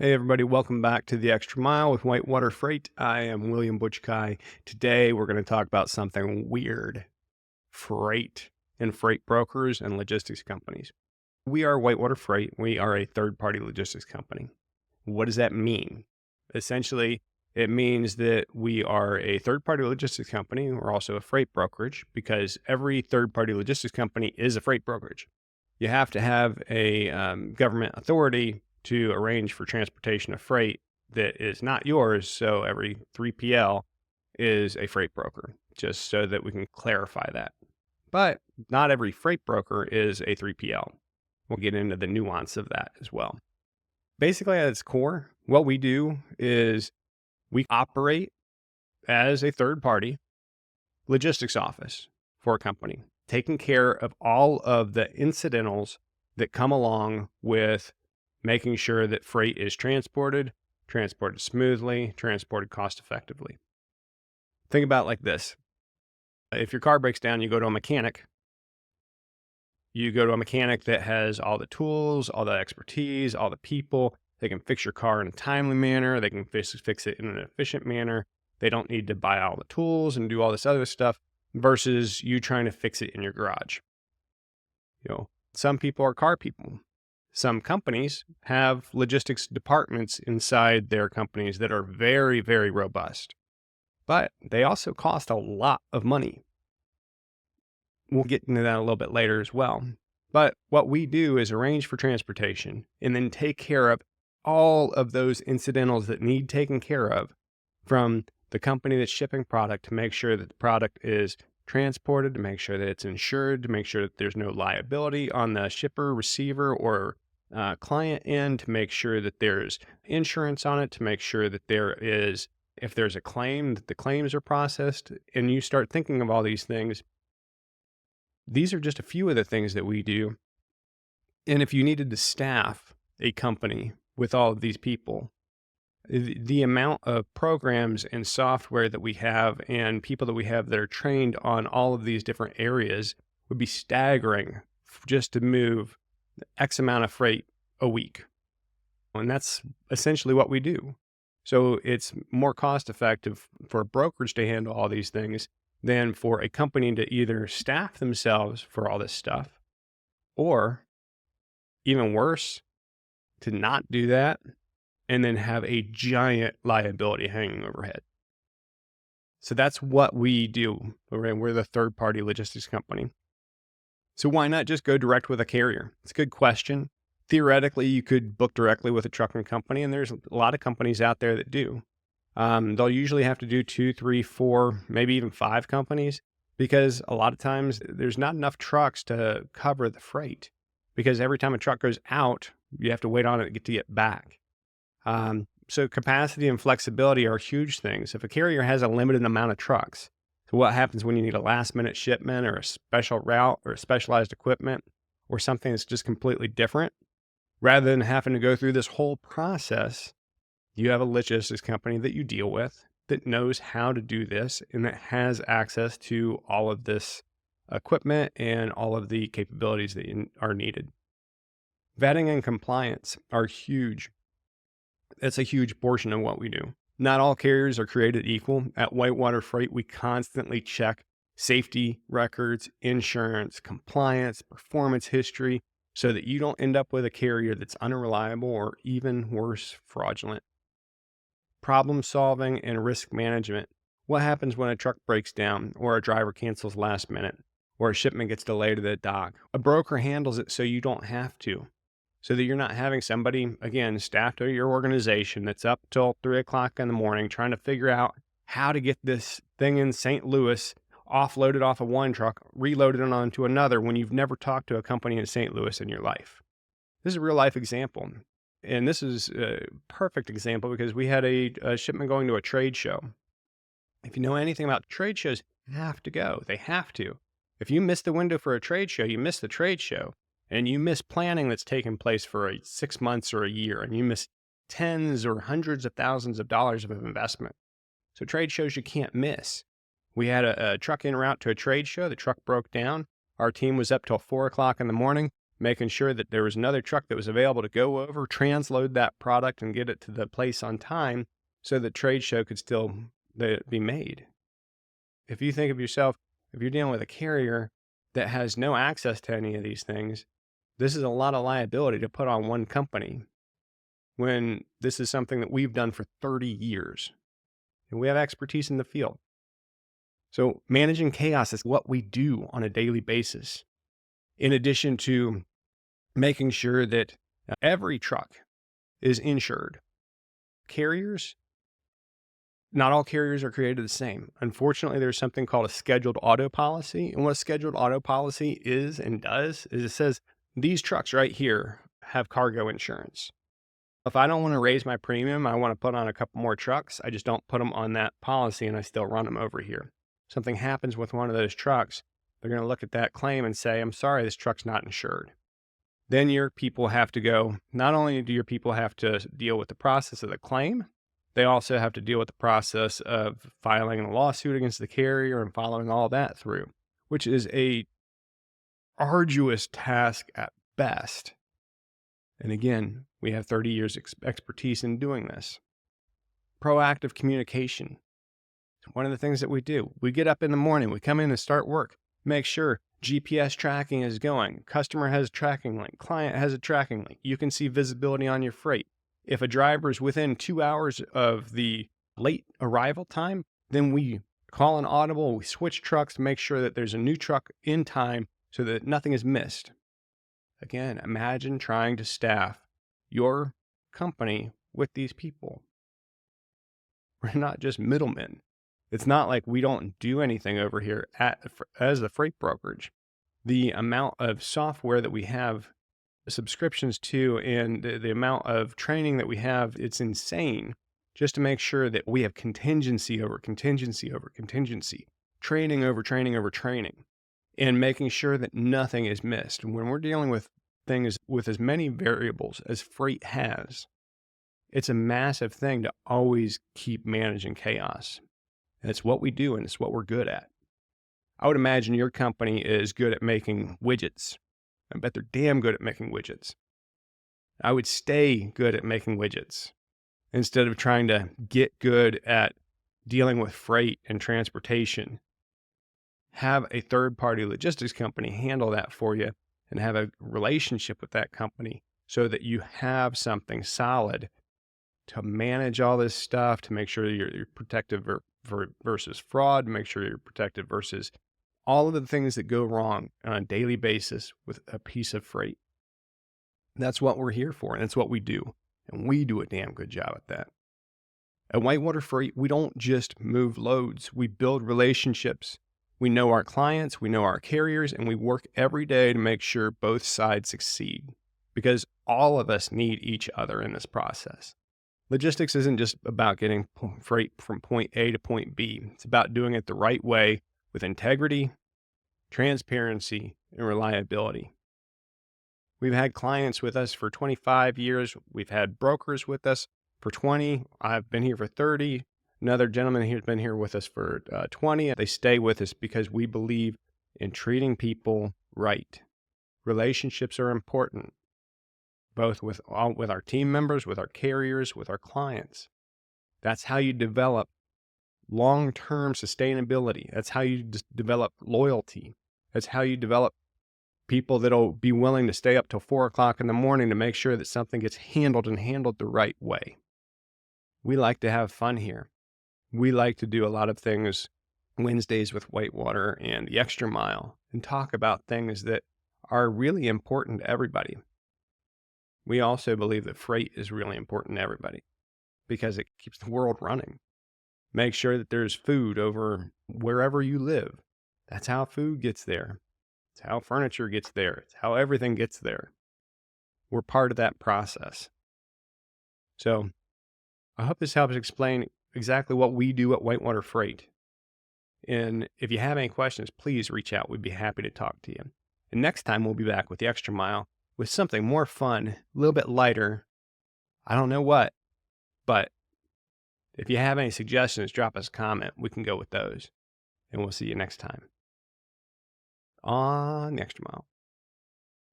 Hey everybody, welcome back to the Extra Mile with Whitewater Freight. I am William Buczkai. Today we're going to talk about something weird: freight and freight brokers and logistics companies. We are Whitewater Freight. We are a third-party logistics company. What does that mean? Essentially, it means that we are a third-party logistics company. We're also a freight brokerage because every third-party logistics company is a freight brokerage. You have to have a government authority to arrange for transportation of freight that is not yours. So every 3PL is a freight broker, just so that we can clarify that. But not every freight broker is a 3PL. We'll get into the nuance of that as well. Basically, at its core, what we do is we operate as a third party logistics office for a company, taking care of all of the incidentals that come along with making sure that freight is transported smoothly, transported cost effectively. Think about it like this. If your car breaks down, you go to a mechanic. You go to a mechanic that has all the tools, all the expertise, all the people. They can fix your car in a timely manner. They can fix it in an efficient manner. They don't need to buy all the tools and do all this other stuff versus you trying to fix it in your garage. Some people are car people. Some companies have logistics departments inside their companies that are very, very robust, but they also cost a lot of money. We'll get into that a little bit later as well. But what we do is arrange for transportation and then take care of all of those incidentals that need taken care of, from the company that's shipping product to make sure that the product is transported, to make sure that it's insured, to make sure that there's no liability on the shipper, receiver, or client end, to make sure that there's insurance on it, to make sure that if there's a claim, that the claims are processed. And you start thinking of all these things. These are just a few of the things that we do. And if you needed to staff a company with all of these people, the amount of programs and software that we have and people that we have that are trained on all of these different areas would be staggering just to move X amount of freight a week. And that's essentially what we do. So it's more cost effective for a brokerage to handle all these things than for a company to either staff themselves for all this stuff, or even worse, to not do that and then have a giant liability hanging overhead. So that's what we do. We're the third party logistics company. So why not just go direct with a carrier? It's a good question. Theoretically, you could book directly with a trucking company, and there's a lot of companies out there that do. They'll usually have to do 2, 3, 4, maybe even 5 companies, because a lot of times there's not enough trucks to cover the freight, because every time a truck goes out, you have to wait on it to get back. So capacity and flexibility are huge things. If a carrier has a limited amount of trucks, so what happens when you need a last minute shipment or a special route or specialized equipment or something that's just completely different? Rather than having to go through this whole process, you have a logistics company that you deal with that knows how to do this and that has access to all of this equipment and all of the capabilities that are needed. Vetting and compliance are huge. It's a huge portion of what we do. Not all carriers are created equal. At Whitewater Freight, we constantly check safety records, insurance, compliance, performance history, so that you don't end up with a carrier that's unreliable or, even worse, fraudulent. Problem solving and risk management. What happens when a truck breaks down, or a driver cancels last minute, or a shipment gets delayed to the dock? A broker handles it so you don't have to. So that you're not having somebody, again, staffed at your organization that's up till 3 o'clock in the morning trying to figure out how to get this thing in St. Louis offloaded off of one truck, reloaded it onto another, when you've never talked to a company in St. Louis in your life. This is a real life example. And this is a perfect example because we had a shipment going to a trade show. If you know anything about trade shows, you have to go. They have to. If you miss the window for a trade show, you miss the trade show. And you miss planning that's taken place for 6 months or a year, and you miss tens or hundreds of thousands of dollars of investment. So trade shows you can't miss. We had a truck en route to a trade show. The truck broke down. Our team was up till 4 o'clock in the morning making sure that there was another truck that was available to go over, transload that product, and get it to the place on time so the trade show could still be made. If you think of yourself, if you're dealing with a carrier that has no access to any of these things, this is a lot of liability to put on one company when this is something that we've done for 30 years and we have expertise in the field. So managing chaos is what we do on a daily basis. In addition to making sure that every truck is insured. Carriers, not all carriers are created the same. Unfortunately, there's something called a scheduled auto policy. And what a scheduled auto policy is and does is it says these trucks right here have cargo insurance. If I don't want to raise my premium, I want to put on a couple more trucks, I just don't put them on that policy and I still run them over here. Something happens with one of those trucks, they're going to look at that claim and say, I'm sorry, this truck's not insured. Then your people have to go, not only do your people have to deal with the process of the claim, they also have to deal with the process of filing a lawsuit against the carrier and following all that through, which is a arduous task at best. And again, we have 30 years expertise in doing this. Proactive communication. One of the things that we do, we get up in the morning, we come in and start work, make sure GPS tracking is going, customer has a tracking link, client has a tracking link. You can see visibility on your freight. If a driver is within 2 hours of the late arrival time, then we call an audible, we switch trucks to make sure that there's a new truck in time so that nothing is missed. Again, imagine trying to staff your company with these people. We're not just middlemen. It's not like we don't do anything over here as the freight brokerage. The amount of software that we have subscriptions to and the amount of training that we have, it's insane just to make sure that we have contingency over contingency over contingency, training over training over training, and making sure that nothing is missed. And when we're dealing with things with as many variables as freight has, it's a massive thing to always keep managing chaos. And it's what we do, and it's what we're good at. I would imagine your company is good at making widgets. I bet they're damn good at making widgets. I would stay good at making widgets instead of trying to get good at dealing with freight and transportation. Have a third-party logistics company handle that for you and have a relationship with that company so that you have something solid to manage all this stuff, to make sure you're protective versus fraud, make sure you're protected versus all of the things that go wrong on a daily basis with a piece of freight. That's what we're here for, and that's what we do. And we do a damn good job at that. At Whitewater Freight, we don't just move loads. We build relationships. We know our clients, we know our carriers, and we work every day to make sure both sides succeed because all of us need each other in this process. Logistics isn't just about getting freight from point A to point B. It's about doing it the right way with integrity, transparency, and reliability. We've had clients with us for 25 years. We've had brokers with us for 20. I've been here for 30. Another gentleman here has been here with us for 20. They stay with us because we believe in treating people right. Relationships are important, both with our team members, with our carriers, with our clients. That's how you develop long-term sustainability. That's how you develop loyalty. That's how you develop people that'll be willing to stay up till 4 o'clock in the morning to make sure that something gets handled and handled the right way. We like to have fun here. We like to do a lot of things Wednesdays with Whitewater and the Extra Mile and talk about things that are really important to everybody. We also believe that freight is really important to everybody because it keeps the world running. Make sure that there's food over wherever you live. That's how food gets there. It's how furniture gets there. It's how everything gets there. We're part of that process. So I hope this helps explain exactly what we do at Whitewater Freight. And if you have any questions, please reach out. We'd be happy to talk to you. And next time we'll be back with the Extra Mile with something more fun, a little bit lighter. I don't know what, but if you have any suggestions, drop us a comment. We can go with those. And we'll see you next time on the Extra Mile.